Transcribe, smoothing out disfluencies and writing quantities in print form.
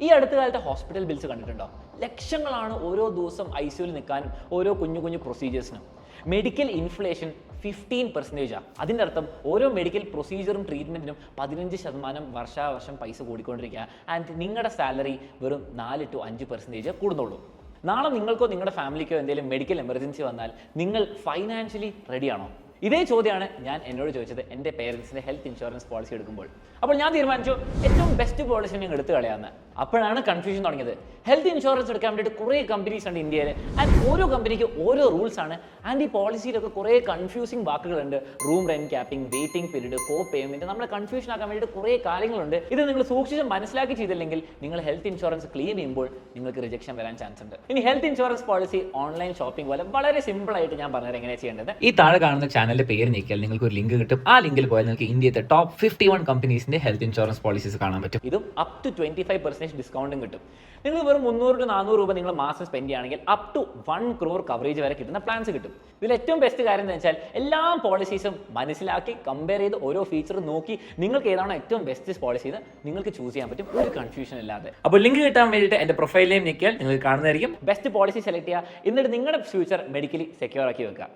ഈ അടുത്ത കാലത്തെ ഹോസ്പിറ്റൽ ബിൽസ് കണ്ടിട്ടുണ്ടോ? ലക്ഷങ്ങളാണ് ഓരോ ദിവസം ICUവിൽ നിൽക്കാനും ഓരോ കുഞ്ഞു പ്രൊസീജിയേഴ്സിനും. Medical inflation 15%. അതിൻ്റെ അർത്ഥം ഓരോ മെഡിക്കൽ പ്രൊസീജിയറും ട്രീറ്റ്മെൻറ്റിനും 15% വർഷാവർഷം പൈസ കൂടിക്കൊണ്ടിരിക്കുക. ആൻഡ് നിങ്ങളുടെ സാലറി വെറും 4 to 5% കൂടുന്നുള്ളൂ. നാളെ നിങ്ങൾക്കോ നിങ്ങളുടെ ഫാമിലിക്കോ എന്തെങ്കിലും മെഡിക്കൽ എമർജൻസി വന്നാൽ നിങ്ങൾ ഫൈനാൻഷ്യലി റെഡിയാണോ? ഇതേ ചോദ്യമാണ് ഞാൻ എന്നോട് ചോദിച്ചത് എൻ്റെ പേരൻസിൻ്റെ ഹെൽത്ത് ഇൻഷുറൻസ് പോളിസി എടുക്കുമ്പോൾ. അപ്പോൾ ഞാൻ തീരുമാനിച്ചു ഏറ്റവും ബെസ്റ്റ് പോളിസി നിങ്ങൾ എടുത്തു കളയാമെന്ന്. അപ്പോഴാണ് കൺഫ്യൂഷൻ തുടങ്ങിയത്. ഹെൽത്ത് ഇൻഷുറൻസ് എടുക്കാൻ വേണ്ടിയിട്ട് കുറേ കമ്പനീസ് ഉണ്ട് ഇന്ത്യയിൽ. ആൻഡ് ഓരോ കമ്പനിക്ക് ഓരോ റൂൾസ് ആണ്. ആൻഡ് ഈ പോളിസിയിലൊക്കെ കുറേ കൺഫ്യൂസിങ് വാക്കുകളുണ്ട്. Room rent capping, waiting period, co payment, നമ്മളെ കൺഫ്യൂഷൻ ആക്കാൻ വേണ്ടിയിട്ട് കുറേ കാര്യങ്ങളുണ്ട്. ഇത് നിങ്ങൾ സൂക്ഷിച്ച് മനസ്സിലാക്കി ചെയ്തില്ലെങ്കിൽ നിങ്ങൾ ഹെൽത്ത് ഇൻഷുറൻസ് ക്ലെയിം ചെയ്യുമ്പോൾ നിങ്ങൾക്ക് റിജക്ഷൻ വരാൻ ചാൻസ് ഉണ്ട്. ഇനി health insurance policy online shopping പോലെ വളരെ സിമ്പിൾ ആയിട്ട് ഞാൻ പറഞ്ഞത് എങ്ങനെ ചെയ്യേണ്ടത്. ഈ താഴെ കാണുന്ന ചാനലിന്റെ പേര് നീക്കിയാൽ നിങ്ങൾക്ക് ഒരു ലിങ്ക് കിട്ടും. ആ ലിങ്കിൽ പോയാൽ നിങ്ങൾക്ക് ഇന്ത്യത്തെ ടോപ്പ് 51 കമ്പനീസിന്റെ ഹെൽത്ത് ഇൻഷുറൻസ് പോളിസീസ് കാണാൻ പറ്റും. ഇതും അപ് ടു 25% ഡിസ്കൗണ്ടും കിട്ടും. നിങ്ങൾ വെറും 300 to 400 രൂപ നിങ്ങൾ മാസം സ്പെൻഡ് ചെയ്യുകയാണെങ്കിൽ അപ് ടു 1 crore കവറേജ് വരെ കിട്ടുന്ന പ്ലാൻസ് കിട്ടും. ഇതിൽ ഏറ്റവും ബെസ്റ്റ് കാര്യം എന്ന് വെച്ചാൽ എല്ലാ പോളിസീസും മനസ്സിലാക്കി കമ്പയർ ചെയ്ത് ഓരോ ഫീച്ചറും നോക്കി നിങ്ങൾക്ക് ഏതാണോ ഏറ്റവും ബെസ്റ്റ് പോളിസി നിങ്ങൾക്ക് ചൂസ് ചെയ്യാൻ പറ്റും, ഒരു കൺഫ്യൂഷൻ ഇല്ലാതെ. അപ്പോൾ ലിങ്ക് കിട്ടാൻ വേണ്ടിയിട്ട് എൻ്റെ പ്രൊഫൈലിലേയും നീക്കിയാൽ നിങ്ങൾക്ക് കാണുന്നതായിരിക്കും. ബെസ്റ്റ് പോളിസി സെലക്ട് ചെയ്യുക. എന്നിട്ട് നിങ്ങളുടെ ഫ്യൂച്ചർ മെഡിക്കലി സെക്യൂർ ആക്കി വെക്കുക.